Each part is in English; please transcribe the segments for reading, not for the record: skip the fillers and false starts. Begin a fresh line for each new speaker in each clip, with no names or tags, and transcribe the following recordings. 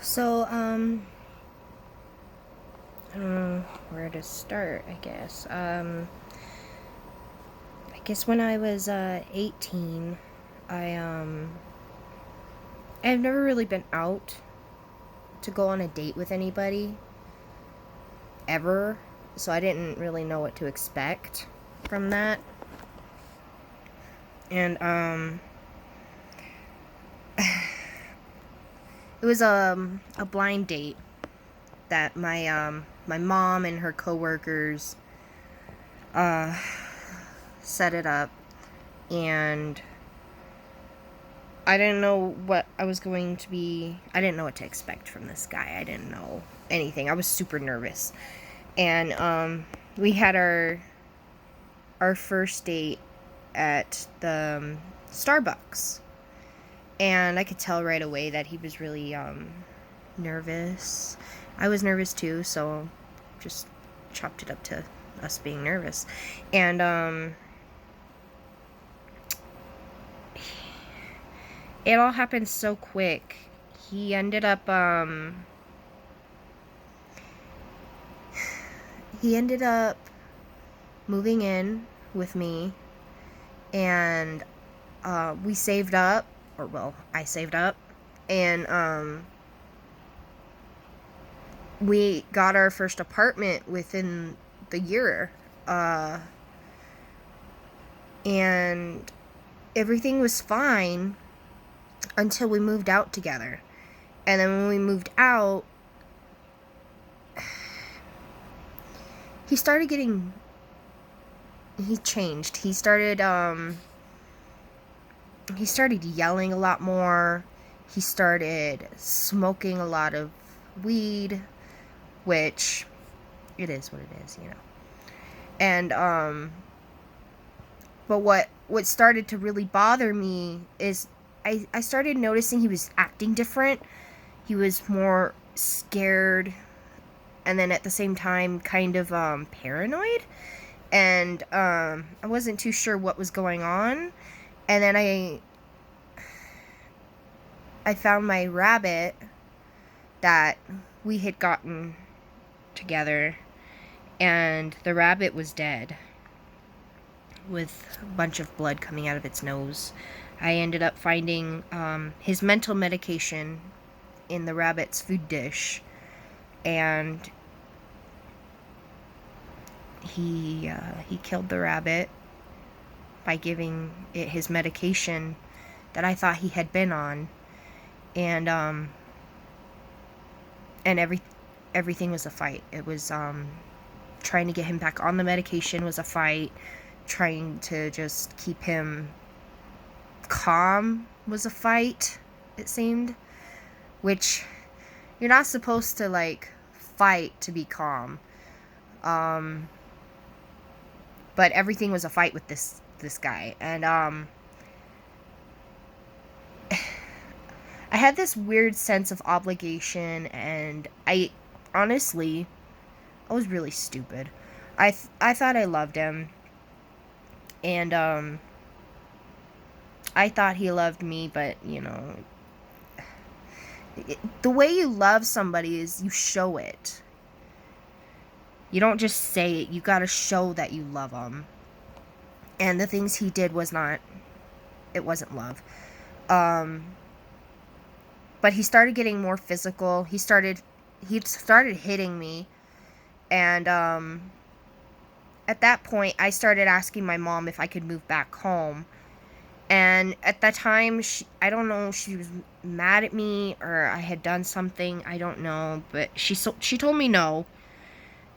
So, I don't know where to start, I guess. I guess when I was 18, I I've never really been out to go on a date with anybody ever, so I didn't really know what to expect from that. And it was a blind date that my mom and her coworkers uh set it up, and I didn't know what I was going to be. I didn't know what to expect from this guy. I didn't know anything. I was super nervous. And we had our first date at the Starbucks. And I could tell right away that he was really nervous. I was nervous too, so just chopped it up to us being nervous. And it all happened so quick. He ended up moving in with me, and we saved up, or well, I saved up, and we got our first apartment within the year, and everything was fine until we moved out together. And then when we moved out, he started getting he changed. He started yelling a lot more. He started smoking a lot of weed, which it is what it is, you know. And but what started to really bother me is I started noticing he was acting different. He was more scared, and then at the same time kind of paranoid. And I wasn't too sure what was going on. And then I found my rabbit that we had gotten together, and the rabbit was dead with a bunch of blood coming out of its nose. I ended up finding his mental medication in the rabbit's food dish, and he killed the rabbit by giving it his medication that I thought he had been on. And everything was a fight. It was trying to get him back on the medication was a fight. Trying to just keep him calm was a fight, it seemed. Which, you're not supposed to, like, fight to be calm. But everything was a fight with this guy. And I had this weird sense of obligation, and I honestly, I was really stupid. I thought I loved him, and I thought he loved me, but you know, the way you love somebody is you show it. You don't just say it. You gotta show that you love them. And the things he did was not. It wasn't love. But he started getting more physical. He started hitting me, and at that point, I started asking my mom if I could move back home. And at that time, I don't know, she was mad at me or I had done something. I don't know, but she told me no.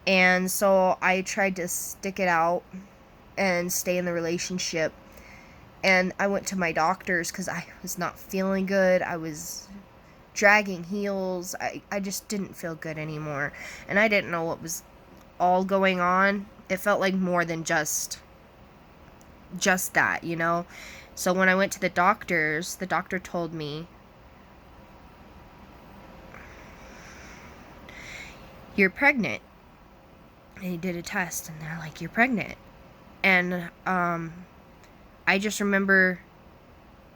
And so I tried to stick it out and stay in the relationship. And I went to my doctors because I was not feeling good. I was dragging heels. I just didn't feel good anymore. And I didn't know what was all going on. It felt like more than just that, you know? So when I went to the doctors, the doctor told me, "You're pregnant." And he did a test, and they're like, "You're pregnant." And I just remember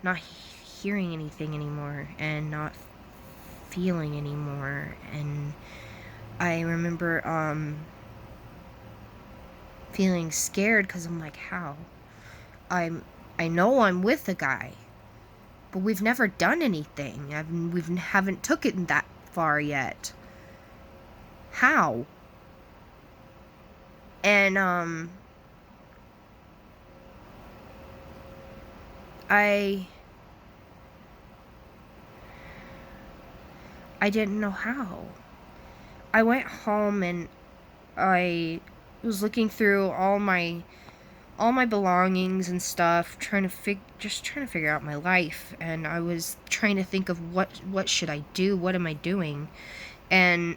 not hearing anything anymore and not feeling anymore. And I remember feeling scared because I'm like, how? I know I'm with a guy, but we've never done anything. We haven't took it that far yet. How? And I didn't know how. I went home and I was looking through all my belongings and stuff, trying to figure out my life, and I was trying to think of what should I do? What am I doing? And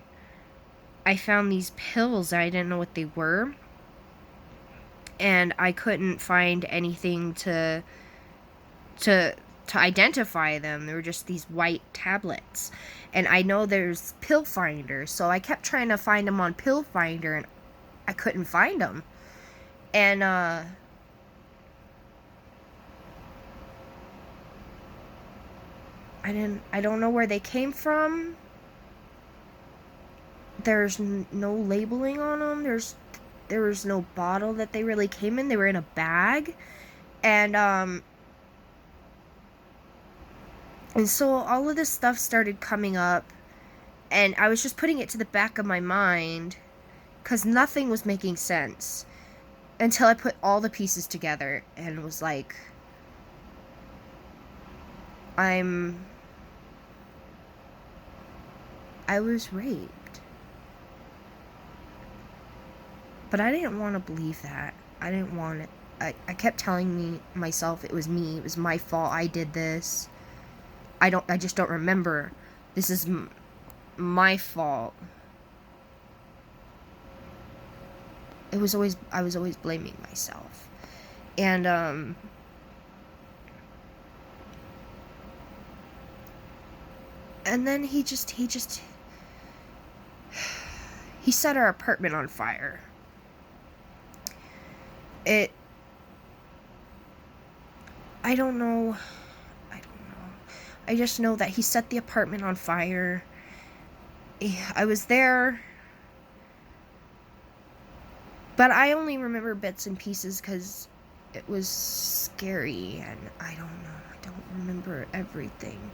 I found these pills. I didn't know what they were, and I couldn't find anything to identify them. They were just these white tablets. And I know there's Pill Finder, so I kept trying to find them on Pill Finder, and I couldn't find them. And I don't know where they came from. There's no labeling on them. There was no bottle that they really came in. They were in a bag. And so all of this stuff started coming up, and I was just putting it to the back of my mind because nothing was making sense until I put all the pieces together and was like, I was raped. But I didn't want to believe that. I didn't want it. I kept telling myself it was me. It was my fault. I did this. I just don't remember. This is my fault. I was always blaming myself. And then he set our apartment on fire. I don't know. I just know that he set the apartment on fire. I was there, but I only remember bits and pieces because it was scary, and I don't know. I don't remember everything.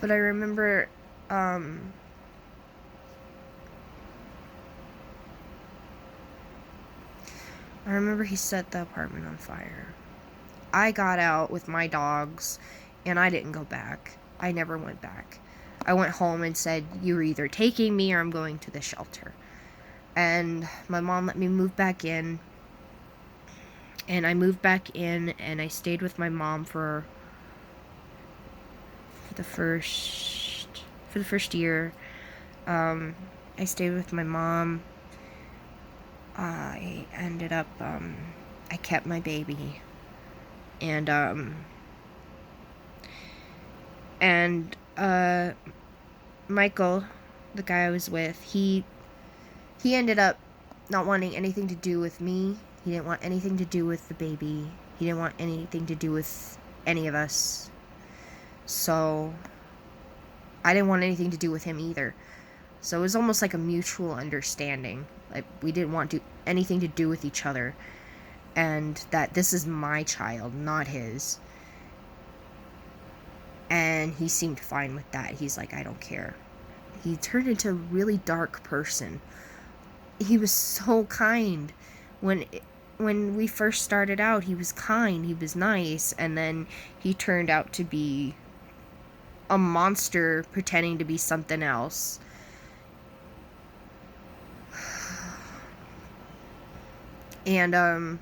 But I remember, I remember he set the apartment on fire. I got out with my dogs, and I didn't go back. I never went back. I went home and said, you're either taking me or I'm going to the shelter. And my mom let me move back in. And I moved back in, and I stayed with my mom for the first year. I stayed with my mom. I ended up, I kept my baby. And Mikol, the guy I was with, he ended up not wanting anything to do with me. He didn't want anything to do with the baby. He didn't want anything to do with any of us. So I didn't want anything to do with him either. So it was almost like a mutual understanding. Like, we didn't want anything to do with each other. And that this is my child, not his. And he seemed fine with that. He's like, I don't care. He turned into a really dark person. He was so kind. When we first started out, he was kind, he was nice, and then he turned out to be a monster pretending to be something else. And I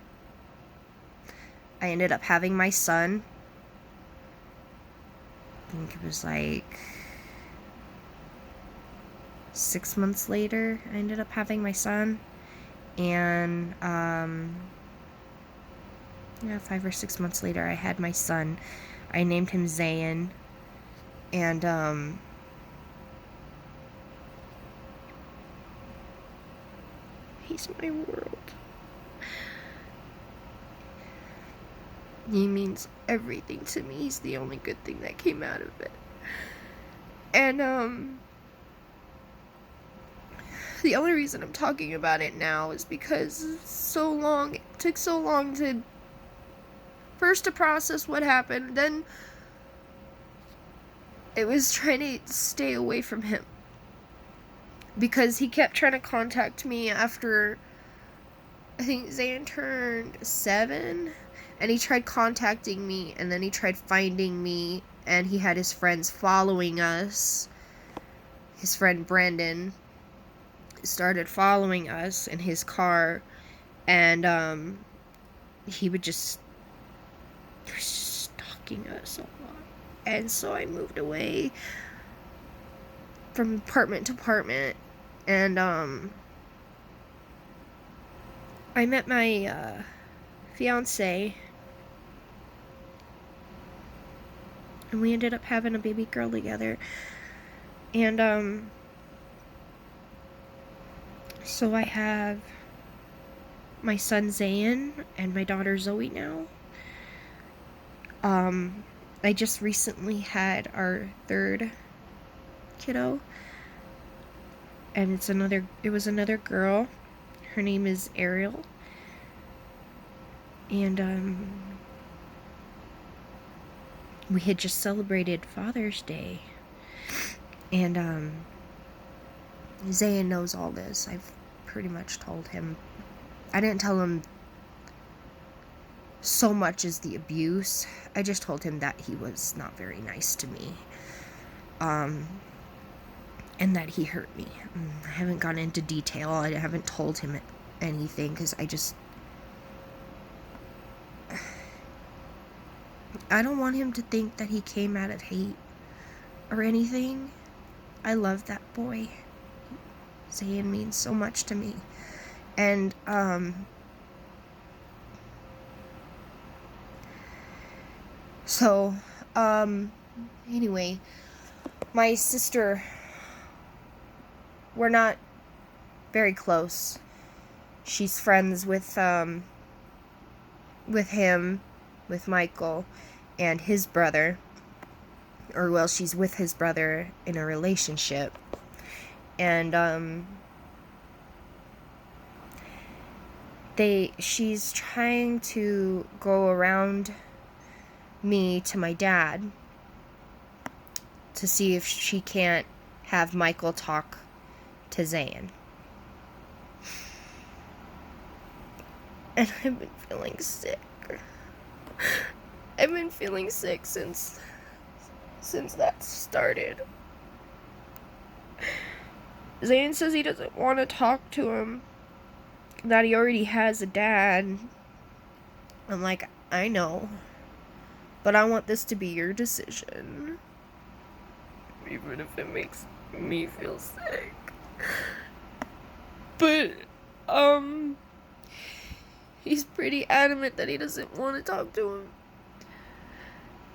ended up having my son. I think it was like 6 months later, I ended up having my son. And 5 or 6 months later, I had my son. I named him Zaiyn. And he's my world. He means everything to me. He's the only good thing that came out of it. And the only reason I'm talking about it now is because it took so long to first to process what happened, then it was trying to stay away from him. Because he kept trying to contact me after, I think Zaiyn turned 7, and he tried contacting me, and then he tried finding me, and he had his friends following us. His friend Brandon started following us in his car, and he would just stalking us a lot. And so I moved away from apartment to apartment, and I met my fiance, and we ended up having a baby girl together. And so I have my son Zaiyn and my daughter Zoe now. I just recently had our 3rd kiddo, and it was another girl. Her name is Ariel. And we had just celebrated Father's Day. And Zaiyn knows all this. I've pretty much told him. I didn't tell him so much as the abuse. I just told him that he was not very nice to me. And that he hurt me. I haven't gone into detail. I haven't told him anything because I don't want him to think that he came out of hate or anything. I love that boy. Zaiyn means so much to me. And anyway, my sister, we're not very close. She's friends with him, with Mikol, and his brother. Or, well, she's with his brother in a relationship. And she's trying to go around me to my dad to see if she can't have Mikol talk to Zaiyn. And I've been feeling sick. I've been feeling sick since that started. Zaiyn says he doesn't want to talk to him, that he already has a dad. I'm like, I know, but I want this to be your decision, even if it makes me feel sick. But he's pretty adamant that he doesn't want to talk to him,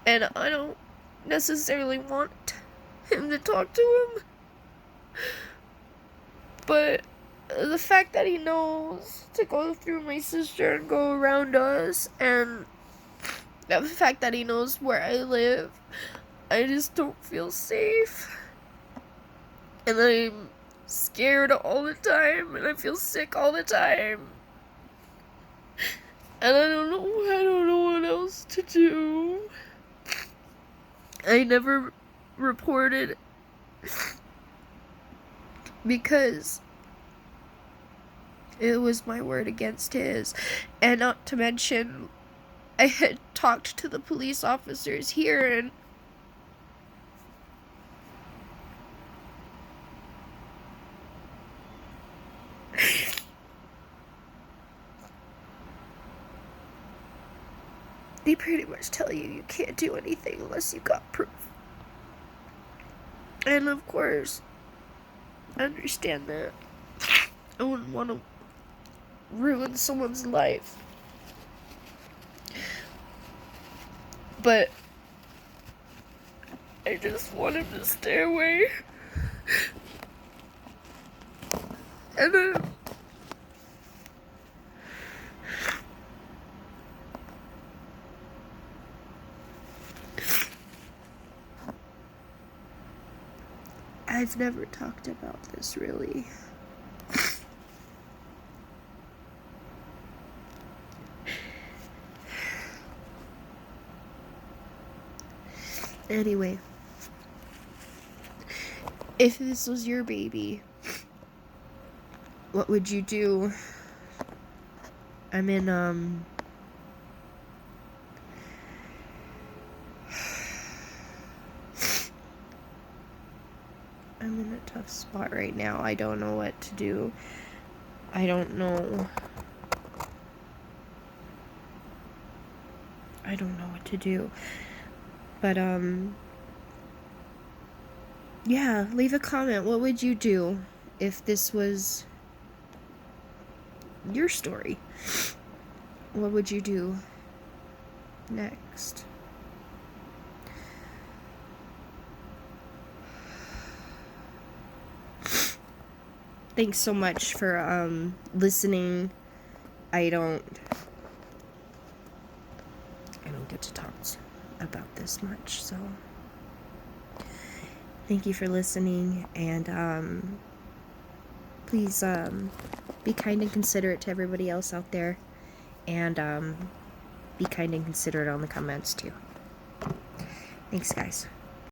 and I don't necessarily want him to talk to him. But the fact that he knows to go through my sister and go around us, and the fact that he knows where I live, I just don't feel safe. And I'm scared all the time, and I feel sick all the time. And I don't know what else to do. I never reported because it was my word against his. And not to mention, I had talked to the police officers here, and they pretty much tell you can't do anything unless you got proof. And of course, I understand that. I wouldn't want to ruin someone's life. But I just want him to stay away. And then I've never talked about this really. Anyway, if this was your baby, what would you do? I'm in a tough spot right now. I don't know what to do. I don't know what to do. But yeah, leave a comment. What would you do if this was your story? What would you do next? Thanks so much for listening. I don't get to talk about this much, so thank you for listening, and please be kind and considerate to everybody else out there, and be kind and considerate on the comments too. Thanks, guys.